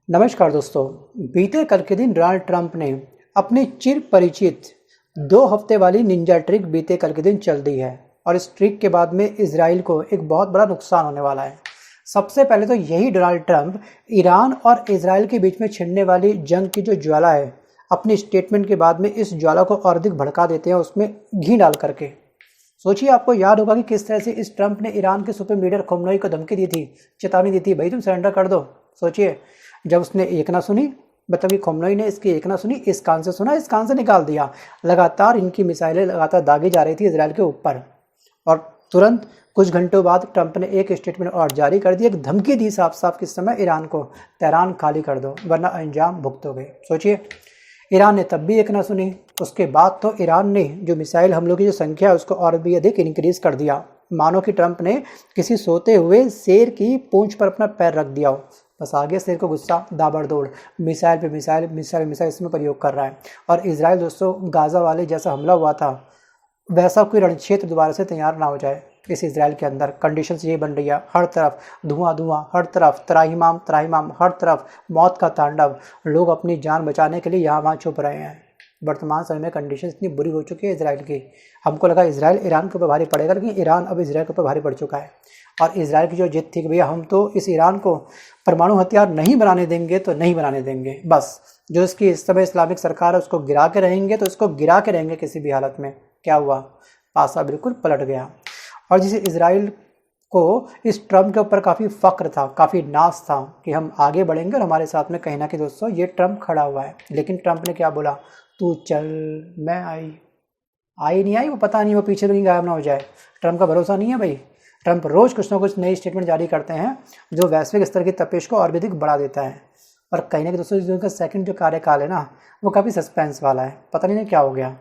नमस्कार दोस्तों। बीते कल के दिन डोनाल्ड ट्रंप ने अपनी चिर परिचित 2 हफ्ते वाली निंजा ट्रिक बीते कल के दिन चल दी है और इस ट्रिक के बाद में इजराइल को एक बहुत बड़ा नुकसान होने वाला है। सबसे पहले तो यही डोनाल्ड ट्रंप ईरान और इजराइल के बीच में छिड़ने वाली जंग की जो ज्वाला है, अपनी स्टेटमेंट के बाद में इस ज्वाला को और अधिक भड़का देते हैं उसमें घी डाल करके। सोचिए, आपको याद होगा कि किस तरह से इस ट्रंप ने ईरान के सुपर लीडर खोमेनी को धमकी दी थी, चेतावनी दी थी, भाई तुम सरेंडर कर दो। सोचिए, जब उसने एक ना सुनी, मतलब खोमेनी ने इसकी एक ना सुनी, इस कान से सुना, इस कान से निकाल दिया। लगातार इनकी मिसाइलें लगातार दागी जा रही थी इजराइल के ऊपर और तुरंत कुछ घंटों बाद ट्रंप ने एक स्टेटमेंट और जारी कर दी, एक धमकी दी साफ साफ किस समय ईरान को, तेहरान खाली कर दो वरना अंजाम भुगतोगे। सोचिए, ईरान ने तब भी एक ना सुनी। उसके बाद तो ईरान ने जो मिसाइल हमलों की जो संख्या है उसको और भी अधिक इंक्रीज कर दिया, मानो कि ट्रंप ने किसी सोते हुए शेर की पूंछ पर अपना पैर रख दिया हो। बस आगे शेर को गुस्सा, दाबड़दौड़, मिसाइल पे मिसाइल इसमें प्रयोग कर रहा है। और इजराइल दोस्तों, गाजा वाले जैसा हमला हुआ था वैसा कोई रणक्षेत्र दोबारा से तैयार ना हो जाए। इस इजराइल के अंदर कंडीशंस ये बन रही है, हर तरफ धुआं धुआं, हर तरफ त्राहिमाम त्राहिमाम, हर तरफ मौत का तांडव। लोग अपनी जान बचाने के लिए यहाँ वहाँ छुप रहे हैं। वर्तमान समय में कंडीशन इतनी बुरी हो चुकी है इजराइल की, हमको लगा इजराइल ईरान के ऊपर भारी पड़ेगा, लेकिन ईरान अब इजराइल के ऊपर भारी पड़ चुका है। और इजराइल की जो जिद थी कि भैया हम तो इस ईरान को परमाणु हथियार नहीं बनाने देंगे तो नहीं बनाने देंगे, बस जो इसकी इस समय इस्लामिक सरकार है उसको गिरा के रहेंगे तो उसको गिरा के रहेंगे किसी भी हालत में। क्या हुआ? पासा बिल्कुल पलट गया। और जिसे इजराइल को इस ट्रंप के ऊपर काफ़ी फ़ख्र था, काफ़ी नाज था कि हम आगे बढ़ेंगे और हमारे साथ में कहीं ना कहीं दोस्तों ये ट्रंप खड़ा हुआ है। लेकिन ट्रंप ने क्या बोला? तू चल, मैं आई नहीं आई, वो पता नहीं, वो पीछे तो नहीं गायब ना हो जाए। ट्रंप का भरोसा नहीं है भाई। ट्रंप रोज़ कुछ ना कुछ नई स्टेटमेंट जारी करते हैं जो वैश्विक स्तर की तपिश को और भी अधिक बढ़ा देता है। और कहीं ना कहीं दोस्तों जो उनका सेकंड जो कार्यकाल है ना, वो काफ़ी सस्पेंस वाला है। पता नहीं क्या हो गया।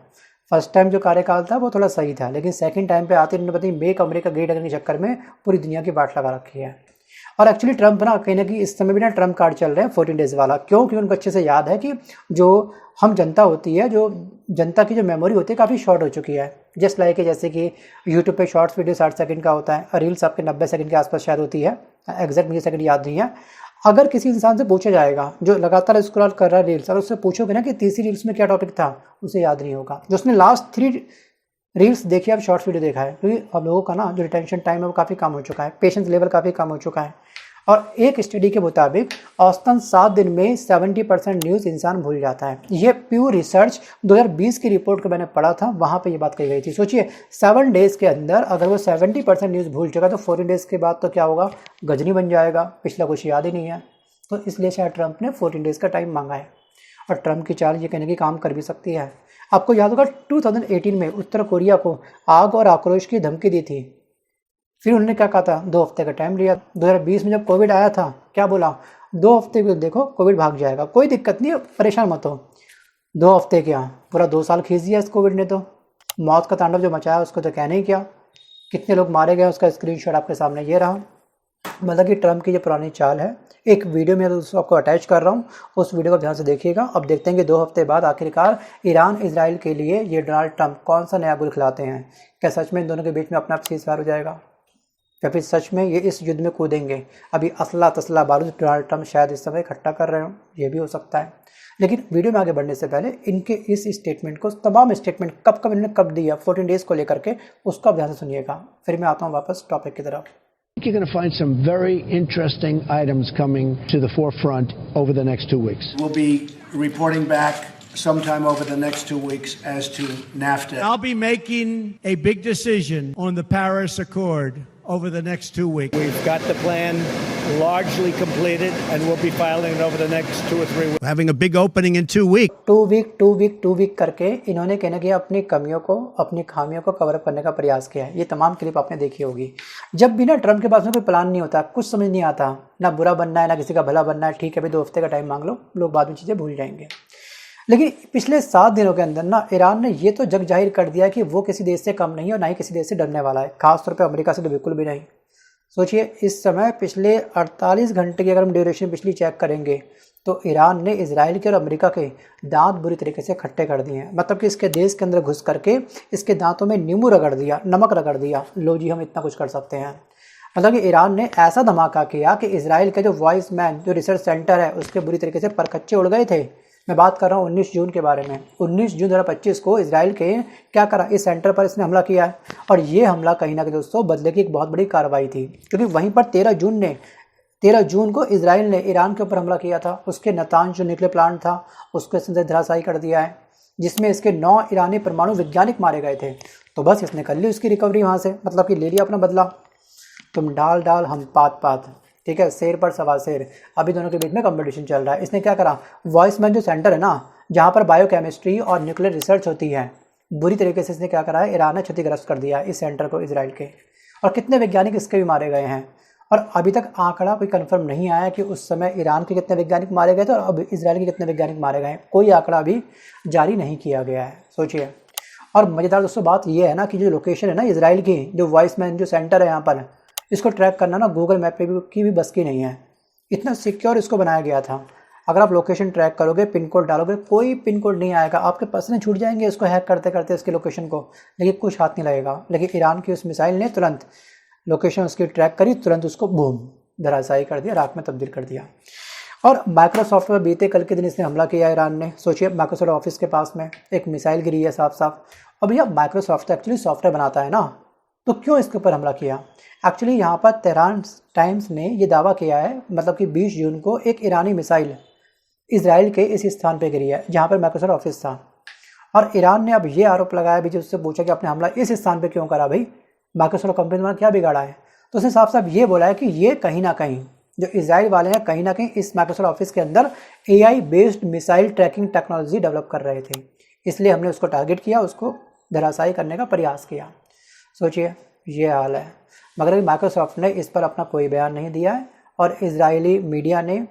फर्स्ट टाइम जो कार्यकाल था वो थोड़ा सही था, लेकिन सेकंड टाइम पे आते इन्होंने पता नहीं मेक अमेरिका ग्रेट अगेन के चक्कर में पूरी दुनिया की बाट लगा रखी है। और एक्चुअली ट्रंप ना कहीं ना कहीं इस समय भी ना ट्रंप कार्ड चल रहे हैं 14 डेज़ वाला। क्यों? क्योंकि उनको अच्छे से याद है कि जो हम जनता होती है, जो जनता की जो मेमोरी होती है काफ़ी शॉर्ट हो चुकी है। जस्ट लाइक जैसे कि यूट्यूब पे शॉर्ट्स वीडियो 60 सेकंड का होता है और रील्स आपके 90 सेकंड के आसपास शायद होती है, एग्जैक्ट मुझे सेकंड याद नहीं है। अगर किसी इंसान से पूछा जाएगा जो लगातार स्क्रॉल कर रहा है रील्स, और उससे पूछोगे ना कि तीसरी रील्स में क्या टॉपिक था, उसे याद नहीं होगा। जो उसने लास्ट 3 रील्स देखी, अब शॉर्ट्स वीडियो देखा है, क्योंकि अब लोगों का ना जो रिटेंशन टाइम है वो काफ़ी कम हो चुका है, पेशेंस लेवल काफ़ी कम हो चुका है। और एक स्टडी के मुताबिक औसतन 7 दिन में 70% न्यूज़ इंसान भूल जाता है। ये प्योर रिसर्च 2020 की रिपोर्ट को मैंने पढ़ा था, वहाँ पे ये बात कही गई थी। सोचिए, 7 डेज़ के अंदर अगर वो 70% न्यूज़ भूल चुका तो 14 डेज़ के बाद तो क्या होगा? गजनी बन जाएगा, पिछला कुछ याद ही नहीं है। तो इसलिए शायद ट्रंप ने 14 डेज़ का टाइम मांगा है। और ट्रंप की चाल ये कहने की काम कर भी सकती है। आपको याद होगा 2018 में उत्तर कोरिया को आग और आक्रोश की धमकी दी थी। फिर उन्होंने क्या कहा था? 2 हफ्ते का टाइम लिया। 2020 में जब कोविड आया था, क्या बोला? 2 हफ्ते में देखो कोविड भाग जाएगा, कोई दिक्कत नहीं है, परेशान मत हो। 2 हफ्ते क्या, पूरा 2 साल खींच दिया इस कोविड ने। तो मौत का तांडव जो मचाया उसको तो कहने ही क्या। कितने लोग मारे गए उसका स्क्रीनशॉट आपके सामने ये रहा। मतलब कि ट्रंप की जो पुरानी चाल है, एक वीडियो में तो आपको अटैच कर रहा हूँ, उस वीडियो को ध्यान से देखिएगा। अब देखते हैं कि 2 हफ्ते बाद आखिरकार ईरान इजराइल के लिए ये डोनाल्ड ट्रंप कौन सा नया गुल खिलाते हैं। क्या सच में इन दोनों के बीच में अपना सीज़फायर हो जाएगा, या फिर सच में ये इस युद्ध में कूदेंगे? अभी असला तसला बारूद डोनाल्ड ट्रंप शायद इस समय इकट्ठा कर रहे हो, ये भी हो सकता है। लेकिन वीडियो में आगे बढ़ने से पहले इनके इस स्टेटमेंट को, तमाम स्टेटमेंट कब इन्होंने कब दिया 14 डेज़ को लेकर के, उसको आप ध्यान से सुनिएगा। फिर मैं आता हूँ वापस टॉपिक की तरफ। You're going to find some very interesting items coming to the forefront over the next 2 weeks. We'll be reporting back sometime over the next 2 weeks as to NAFTA. I'll be making a big decision on the Paris Accord over the next 2 weeks. We've got the plan largely completed and we'll be filing it over the next 2 or 3 weeks. We're having a big opening in 2 weeks. 2 week करके इन्होंने कहने की अपनी कमियों को, अपनी खामियों को कवर अप करने का प्रयास किया है। ये तमाम क्लिप आपने देखी होगी। जब भी ना ट्रंप के पास में कोई प्लान नहीं होता, कुछ समझ नहीं आता, ना बुरा बनना है ना किसी का भला बनना है, ठीक है भाई 2 हफ्ते का टाइम मांग लो, लोग बाद में चीज़ें भूल जाएंगे। लेकिन पिछले 7 दिनों के अंदर ना ईरान ने ये तो जग जाहिर कर दिया कि वो किसी देश से कम नहीं है और ना ही किसी देश से डरने वाला है, खासतौर पे अमेरिका से तो बिल्कुल भी नहीं। सोचिए, इस समय पिछले 48 घंटे की अगर हम ड्यूरेशन पिछली चेक करेंगे तो ईरान ने इजराइल के और अमेरिका के दांत बुरी तरीके से खट्टे कर दिए हैं। मतलब कि इसके देश के अंदर घुस करके इसके दांतों में नींबू रगड़ दिया, नमक रगड़ दिया, लो जी हम इतना कुछ कर सकते हैं। मतलब कि ईरान ने ऐसा धमाका किया कि इजराइल के जो वॉइस मैन जो रिसर्च सेंटर है उसके बुरी तरीके से परखच्चे उड़ गए थे। मैं बात कर रहा हूँ 19 जून के बारे में। 19 जून 2025 को इजराइल के क्या करा, इस सेंटर पर इसने हमला किया है। और ये हमला कहीं ना कहीं दोस्तों बदले की एक बहुत बड़ी कार्रवाई थी, क्योंकि वहीं पर 13 जून को इजराइल ने ईरान के ऊपर हमला किया था। उसके नतांज जो न्यूक्लियर प्लांट था उसको इसने धराशायी कर दिया है, जिसमें इसके 9 ईरानी परमाणु वैज्ञानिक मारे गए थे। तो बस इसने कर ली उसकी रिकवरी वहाँ से, मतलब कि ले लिया अपना बदला। तुम डाल डाल हम पात पात, ठीक है, शेर पर सवा शेर। अभी दोनों के बीच में कंपटीशन चल रहा है। इसने क्या करा, वॉइस मैन जो सेंटर है ना, जहाँ पर बायोकेमिस्ट्री और न्यूक्लियर रिसर्च होती है, बुरी तरीके से इसने क्या करा है, ईरान ने क्षतिग्रस्त कर दिया इस सेंटर को, इजराइल के। और कितने वैज्ञानिक इसके भी मारे गए हैं। और अभी तक आंकड़ा कोई कंफर्म नहीं आया कि उस समय ईरान के कितने वैज्ञानिक मारे गए थे और अब इजराइल के कितने वैज्ञानिक मारे गए हैं। कोई आंकड़ा अभी जारी नहीं किया गया है, सोचिए। और मज़ेदार दोस्तों बात यह है ना कि जो लोकेशन है ना इजराइल की, जो वॉइस मैन जो सेंटर है यहाँ पर, इसको ट्रैक करना ना गूगल मैप पे की भी बस की नहीं है। इतना सिक्योर इसको बनाया गया था। अगर आप लोकेशन ट्रैक करोगे, पिन कोड डालोगे, कोई पिन कोड नहीं आएगा, आपके पसीने छूट जाएंगे इसको हैक करते करते इसके लोकेशन को, लेकिन कुछ हाथ नहीं लगेगा। लेकिन ईरान की उस मिसाइल ने तुरंत लोकेशन उसकी ट्रैक करी, तुरंत उसको बूम धराशायी कर दिया, राख में तब्दील कर दिया। और माइक्रोसॉफ्ट पर बीते कल के दिन इसने हमला किया ईरान ने। सोचिए, माइक्रोसॉफ्ट ऑफिस के पास में एक मिसाइल गिरी है साफ साफ। अब भैया माइक्रोसॉफ्ट एक्चुअली सॉफ्टवेयर बनाता है ना, तो क्यों इसके ऊपर हमला किया। एक्चुअली यहाँ पर तेहरान टाइम्स ने ये दावा किया है, मतलब कि 20 जून को एक ईरानी मिसाइल इजराइल के इस स्थान पे गिरी है जहाँ पर माइक्रोसॉफ्ट ऑफिस था। और ईरान ने अब ये आरोप लगाया भी, जो उससे पूछा कि आपने हमला इस स्थान पे क्यों करा भाई, माइक्रोसॉफ्ट कंपनी ने क्या बिगाड़ा है। तो उसने साफ साफ ये बोला है कि ये कहीं ना कहीं जो इजराइल वाले हैं, कहीं ना कहीं इस माइक्रोसॉफ्ट ऑफिस के अंदर AI based missile tracking technology develop कर रहे थे, इसलिए हमने उसको टारगेट किया, उसको धराशायी करने का प्रयास किया। सोचिए ये हाल है। मगर माइक्रोसॉफ्ट ने इस पर अपना कोई बयान नहीं दिया है और इजरायली मीडिया ने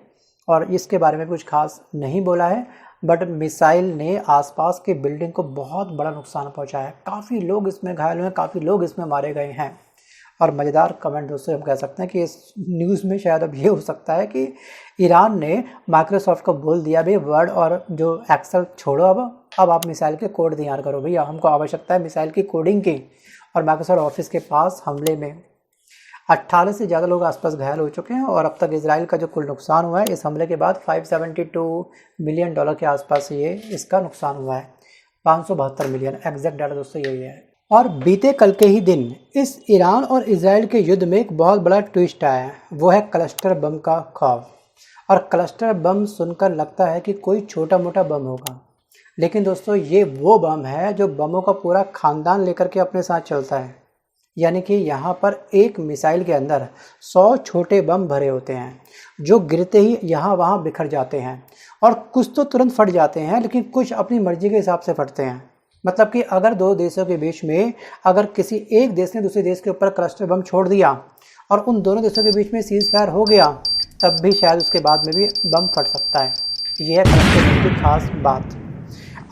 और इसके बारे में कुछ खास नहीं बोला है। बट मिसाइल ने आसपास के बिल्डिंग को बहुत बड़ा नुकसान पहुंचाया है। काफ़ी लोग इसमें घायल हुए, काफ़ी लोग इसमें मारे गए हैं। और मज़ेदार कमेंट दोस्तों हम कह सकते हैं कि इस न्यूज़ में शायद अब ये हो सकता है कि ईरान ने माइक्रोसॉफ्ट को बोल दिया भाई वर्ड और जो एक्सेल छोड़ो, अब आप मिसाइल के कोड तैयार करो भैया, हमको आवश्यकता है मिसाइल की कोडिंग की। और माइक्रोसॉफ्ट ऑफिस के पास हमले में 18 से ज़्यादा लोग आसपास घायल हो चुके हैं। और अब तक इजराइल का जो कुल नुकसान हुआ है इस हमले के बाद $572 मिलियन के आसपास ये इसका नुकसान हुआ है। 572 मिलियन एग्जैक्ट डाटा दोस्तों यही है। और बीते कल के ही दिन इस ईरान और इजराइल के युद्ध में एक बहुत बड़ा ट्विस्ट आया है, वो है क्लस्टर बम का खौफ। और क्लस्टर बम सुनकर लगता है कि कोई छोटा मोटा बम होगा, लेकिन दोस्तों ये वो बम है जो बमों का पूरा खानदान लेकर के अपने साथ चलता है। यानी कि यहाँ पर एक मिसाइल के अंदर 100 छोटे बम भरे होते हैं जो गिरते ही यहाँ वहाँ बिखर जाते हैं। और कुछ तो तुरंत फट जाते हैं, लेकिन कुछ अपनी मर्जी के हिसाब से फटते हैं। मतलब कि अगर दो देशों के बीच में अगर किसी एक देश ने दूसरे देश के ऊपर क्लस्टर बम छोड़ दिया और उन दोनों देशों के बीच में सीज फायर हो गया, तब भी शायद उसके बाद में भी बम फट सकता है। यह है क्लस्टर बम की खास बात।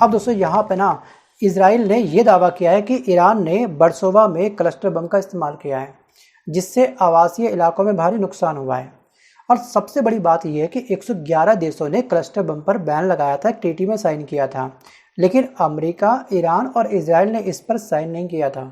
अब दोस्तों यहाँ पे ना इजराइल ने यह दावा किया है कि ईरान ने बरसोवा में क्लस्टर बम का इस्तेमाल किया है, जिससे आवासीय इलाकों में भारी नुकसान हुआ है। और सबसे बड़ी बात यह है कि 111 देशों ने क्लस्टर बम पर बैन लगाया था, TT में साइन किया था, लेकिन अमेरिका, ईरान और इजराइल ने इस पर साइन नहीं किया था।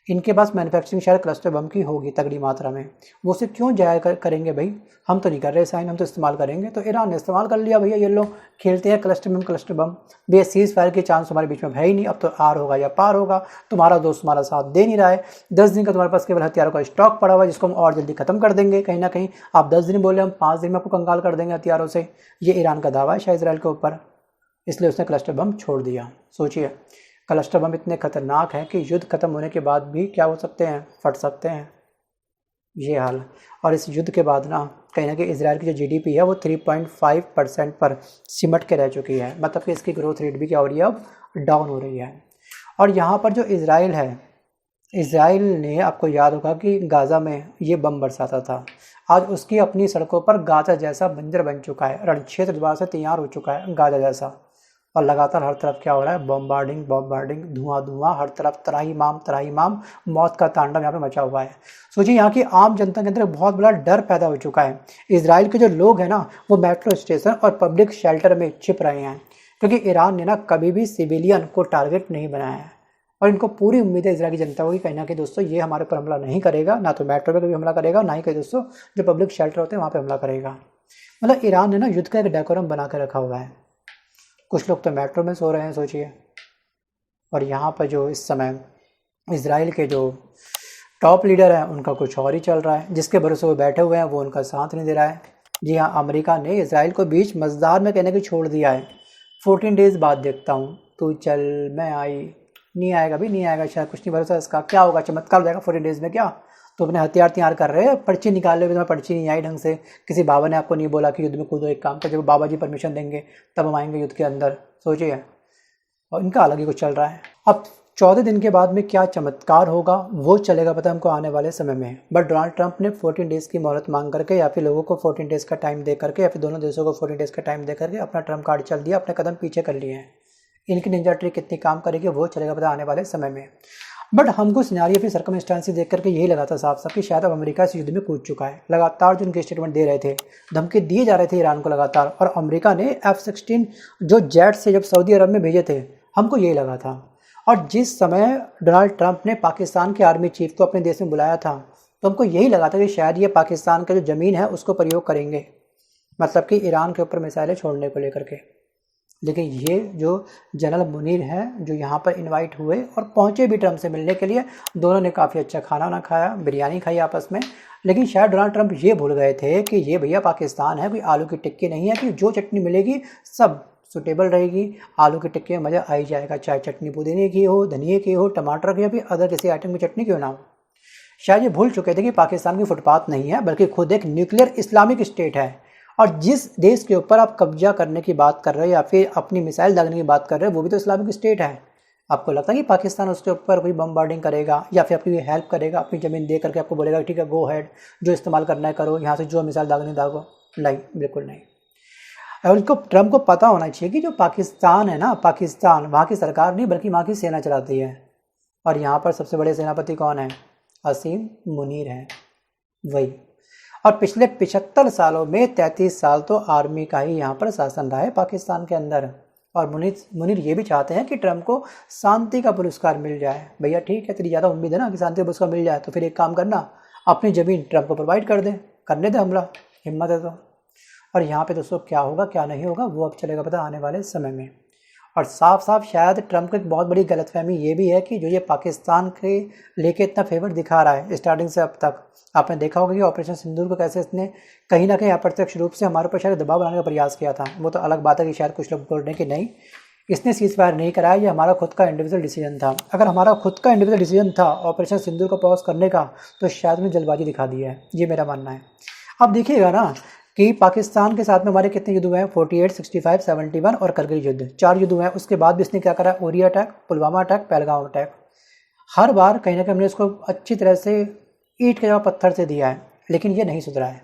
इनके पास मैन्युफैक्चरिंग शायद क्लस्टर बम की होगी तगड़ी मात्रा में, वो उसे क्यों जाया करेंगे भाई, हम तो नहीं कर रहे साइन, हम तो इस्तेमाल करेंगे। तो ईरान ने इस्तेमाल कर लिया, भैया ये लो खेलते हैं क्लस्टर बम। भैया सीज फायर के चांस हमारे बीच में है ही नहीं, अब तो आर होगा या पार होगा। तुम्हारा दोस्त तुम्हारा साथ दे नहीं रहा है। 10 दिन का तुम्हारे पास केवल हथियारों का स्टॉक पड़ा हुआ है, जिसको हम और जल्दी खत्म कर देंगे। कहीं ना कहीं आप 10 दिन बोले, हम 5 दिन में आपको कंगाल कर देंगे हथियारों से। ये ईरान का दावा है शायद इजराइल के ऊपर, इसलिए उसने क्लस्टर बम छोड़ दिया। सोचिए क्लस्टर बम इतने खतरनाक हैं कि युद्ध खत्म होने के बाद भी क्या हो सकते हैं, फट सकते हैं। ये हाल। और इस युद्ध के बाद ना कहीं ना कहीं इजराइल की जो GDP है वो 3.5% पर सिमट के रह चुकी है। मतलब कि इसकी ग्रोथ रेट भी क्या हो रही है, अब डाउन हो रही है। और यहाँ पर जो इजराइल है, इजराइल ने, आपको याद होगा कि गाज़ा में ये बम बरसाता था, आज उसकी अपनी सड़कों पर गाज़ा जैसा बंजर बन चुका है, रणक्षेत्र दोबारा से तैयार हो चुका है गाज़ा जैसा। और लगातार हर तरफ क्या हो रहा है, बॉम्बार्डिंग, धुआं, हर तरफ तराहीमाम, मौत का तांडव यहाँ पे मचा हुआ है। सोचिए यहाँ की आम जनता के अंदर बहुत बड़ा डर पैदा हो चुका है। इजराइल के जो लोग हैं ना, वो मेट्रो स्टेशन और पब्लिक शेल्टर में छिप रहे हैं, क्योंकि ईरान ने ना कभी भी सिविलियन को टारगेट नहीं बनाया है। और इनको पूरी उम्मीद है इजरायली जनता को कि कहीं ना कहीं दोस्तों ये हमारे ऊपर हमला नहीं करेगा, ना तो मेट्रो पे कभी हमला करेगा, ना ही कहीं दोस्तों जो पब्लिक शेल्टर होते हैं वहाँ पे हमला करेगा। मतलब ईरान ने ना युद्ध का एक डेकोरम बना के रखा हुआ है। कुछ लोग तो मेट्रो में सो रहे हैं सोचिए, और यहाँ पर जो इस समय इजराइल के जो टॉप लीडर हैं उनका कुछ और ही चल रहा है, जिसके भरोसे वो बैठे हुए हैं वो उनका साथ नहीं दे रहा है। जी हाँ, अमेरिका ने इजराइल को बीच मझधार में कहने की छोड़ दिया है। 14 डेज़ बाद देखता हूँ, तू चल मैं आई, नहीं आएगा भी नहीं आएगा शायद, कुछ नहीं भरोसा इसका, क्या होगा चमत्कार हो जाएगा 14 डेज़ में क्या। तो अपने हथियार तैयार कर रहे हैं, पर्ची निकाल रहे, तुम्हें पर्ची नहीं आई ढंग से, किसी बाबा ने आपको नहीं बोला कि युद्ध में कूदो, एक काम कर जब बाबा जी परमिशन देंगे तब हम आएंगे युद्ध के अंदर, सोचिए। और इनका अलग ही कुछ चल रहा है। अब 14 दिन के बाद में क्या चमत्कार होगा वो चलेगा पता हमको आने वाले समय में। बट डोनाल्ड ट्रंप ने 14 डेज़ की मोहलत मांग करके या फिर लोगों को 14 डेज़ का टाइम दे करके या फिर दोनों देशों को 14 डेज़ का टाइम दे करके अपना ट्रम्प कार्ड चल दिया, अपने कदम पीछे कर लिए हैं। इनकी निंजा ट्रिक कितनी काम करेगी वो चलेगा पता आने वाले समय में। बट हमको सिनारियो फिर सर्कमस्टांसेस देख करके यही लगा था साफ साफ कि शायद अब अमेरिका इस युद्ध में कूद चुका है। लगातार जो उनके स्टेटमेंट दे रहे थे, धमकी दिए जा रहे थे ईरान को लगातार, और अमेरिका ने F-16 जो जेट से जब सऊदी अरब में भेजे थे, हमको यही लगा था। और जिस समय डोनाल्ड ट्रंप ने पाकिस्तान के आर्मी चीफ को अपने देश में बुलाया था तो हमको यही लगा था कि शायद ये पाकिस्तान का जो ज़मीन है उसको प्रयोग करेंगे, मतलब कि ईरान के ऊपर मिसाइलें छोड़ने को लेकर के। लेकिन ये जो जनरल मुनीर हैं जो यहाँ पर इनवाइट हुए और पहुँचे भी ट्रंप से मिलने के लिए, दोनों ने काफ़ी अच्छा खाना ना खाया, बिरयानी खाई आपस में। लेकिन शायद डोनाल्ड ट्रंप ये भूल गए थे कि ये भैया पाकिस्तान है, कोई आलू की टिक्की नहीं है कि जो चटनी मिलेगी सब सुटेबल रहेगी, आलू की टिक्की में मज़ा आ ही जाएगा, चाहे चटनी पुदीने की हो, धनिए की हो, टमाटर की या फिर अदर किसी आइटम की चटनी क्यों ना हो। शायद ये भूल चुके थे कि पाकिस्तान की फुटपाथ नहीं है बल्कि खुद एक न्यूक्लियर इस्लामिक स्टेट है। और जिस देश के ऊपर आप कब्जा करने की बात कर रहे हो या फिर अपनी मिसाइल दागने की बात कर रहे हो वो भी तो इस्लामिक स्टेट है। आपको लगता है कि पाकिस्तान उसके ऊपर कोई बम्बार्डिंग करेगा या फिर आपकी हेल्प करेगा, अपनी ज़मीन दे करके आपको बोलेगा ठीक है गो हेड, जो इस्तेमाल करना है करो, यहाँ से जो मिसाइल दागनी दागो? नहीं, बिल्कुल नहीं। और उसको ट्रंप को पता होना चाहिए कि जो पाकिस्तान है ना, पाकिस्तान वहाँ की सरकार नहीं बल्कि वहाँ की सेना चलाती है। और यहाँ पर सबसे बड़े सेनापति कौन है? असीम मुनीर है, वही। और पिछले 75 सालों में 33 साल तो आर्मी का ही यहाँ पर शासन रहा है पाकिस्तान के अंदर। और मुनीर ये भी चाहते हैं कि ट्रंप को शांति का पुरस्कार मिल जाए। भैया ठीक है, तेरी ज़्यादा उम्मीद है ना कि शांति का पुरस्कार मिल जाए, तो फिर एक काम करना, अपनी ज़मीन ट्रंप को प्रोवाइड कर दे, करने दे हमला, हिम्मत है तो। और यहाँ पे दोस्तों क्या होगा क्या नहीं होगा वो अब चलेगा पता आने वाले समय में। और साफ साफ शायद ट्रंप को एक बहुत बड़ी गलतफहमी ये भी है कि जो ये पाकिस्तान के लेके इतना फेवर दिखा रहा है स्टार्टिंग से अब तक, आपने देखा होगा कि ऑपरेशन सिंदूर को कैसे इसने कहीं ना कहीं अप्रत्यक्ष रूप से हमारे ऊपर शायद दबाव बनाने का प्रयास किया था। वो तो अलग बात है कि शायद कुछ लोग बोल रहे हैं कि नहीं, इसने सीज फायर नहीं कराया, ये हमारा खुद का इंडिविजुअल डिसीजन था। अगर हमारा खुद का इंडिविजुअल डिसीजन था ऑपरेशन सिंदूर को पॉज करने का तो शायद उन्हें जल्दबाजी दिखा दी है, ये मेरा मानना है। अब देखिएगा ना कि पाकिस्तान के साथ में हमारे कितने युद्ध हुए हैं, 48, 65, 71 और करगिल युद्ध, 4 युद्ध हुए हैं। उसके बाद भी इसने क्या करा, Uri attack, Pulwama attack, Pahalgam attack. हर बार कहीं ना कहीं हमने इसको अच्छी तरह से ईंट के जवाब पत्थर से दिया है, लेकिन ये नहीं सुधरा है।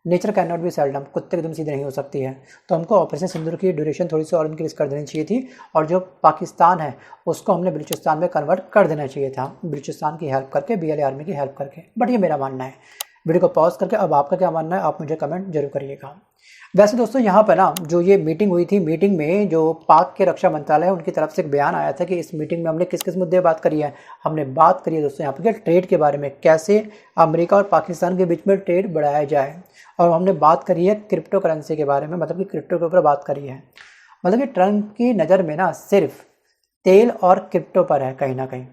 Nature can not be seldom, कुत्ते एकदम सीधे नहीं हो सकती है। तो हमको ऑपरेशन सिंदूर की ड्यूरेशन थोड़ी सी और इंक्रीज कर देनी चाहिए थी, और जो पाकिस्तान है उसको हमने बलूचिस्तान में कन्वर्ट कर देना चाहिए था, बलूचिस्तान की हेल्प करके, BLA आर्मी की हेल्प करके। बट ये मेरा मानना है। वीडियो को पॉज करके अब आपका क्या मानना है आप मुझे कमेंट जरूर करिएगा। वैसे दोस्तों यहाँ पर ना जो ये मीटिंग हुई थी, मीटिंग में जो पाक के रक्षा मंत्रालय है उनकी तरफ से एक बयान आया था कि इस मीटिंग में हमने किस किस मुद्दे बात करी है। हमने बात करी है दोस्तों यहाँ पर ट्रेड के बारे में, कैसे अमेरिका और पाकिस्तान के बीच में ट्रेड बढ़ाया जाए, और हमने बात करी है क्रिप्टो करेंसी के बारे में, मतलब कि क्रिप्टो के ऊपर बात करी है। मतलब कि ट्रंप की नज़र में ना सिर्फ तेल और क्रिप्टो पर है कहीं ना कहीं,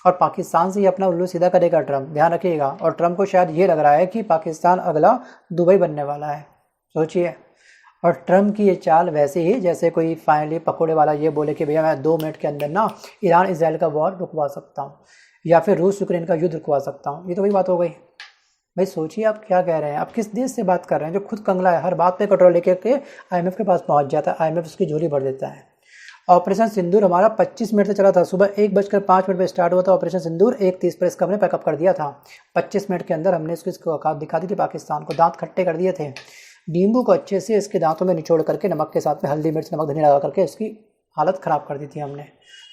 और पाकिस्तान से ही अपना उल्लू सीधा करेगा ट्रंप, ध्यान रखिएगा। और ट्रंप को शायद ये लग रहा है कि पाकिस्तान अगला दुबई बनने वाला है, सोचिए। और ट्रंप की ये चाल वैसे ही जैसे कोई फाइनली पकोड़े वाला ये बोले कि भैया मैं 2 मिनट के अंदर ना ईरान इजराइल का वॉर रुकवा सकता हूँ या फिर रूस यूक्रेन का युद्ध रुकवा सकता हूँ। ये तो वही बात हो गई। भाई सोचिए आप क्या कह रहे हैं, आप किस देश से बात कर रहे हैं जो खुद कंगला है, हर बात पे कटोरा लेके के IMF के पास पहुँच जाता है, IMF उसकी झोली भर देता है। ऑपरेशन सिंदूर हमारा 25 मिनट से चला था, सुबह 1:05 पर स्टार्ट हुआ था ऑपरेशन सिंदूर, 1:30 पर इसका हमने पैकअप कर दिया था। 25 मिनट के अंदर हमने इसको औकात दिखा दी थी पाकिस्तान को, दांत खट्टे कर दिए थे। नींबू को अच्छे से इसके दांतों में निचोड़ करके नमक के साथ में हल्दी मिर्च नमक धनिया लगा करके उसकी हालत ख़राब कर दी थी हमने।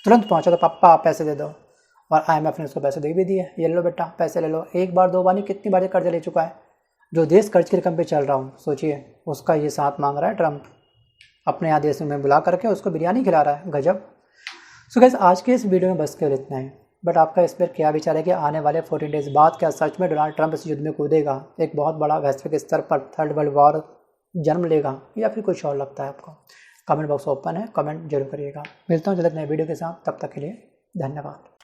तुरंत पहुँचा था, पापा आप पैसे दे दो, और IMF ने उसको पैसे दे भी दिए, ये लो बेटा पैसे ले लो। एक बार 2 बार नहीं, कितनी बार कर्जा ले चुका है। जो देश कर्ज की रकम पे चल रहा हूँ सोचिए, उसका ये साथ मांग रहा है ट्रंप, अपने यहाँ देश में बुला करके उसको बिरयानी खिला रहा है, गजब। सो गाइस आज के इस वीडियो में बस केवल इतना ही। बट आपका इस पर क्या विचार है कि आने वाले 14 डेज बाद क्या सच में डोनाल्ड ट्रंप इस युद्ध में कूदेगा, एक बहुत बड़ा वैश्विक स्तर पर थर्ड वर्ल्ड वॉर जन्म लेगा, या फिर कुछ और लगता है आपको? कमेंट बॉक्स ओपन है, कमेंट जरूर करिएगा। मिलता हूँ जल्द नए वीडियो के साथ, तब तक के लिए धन्यवाद।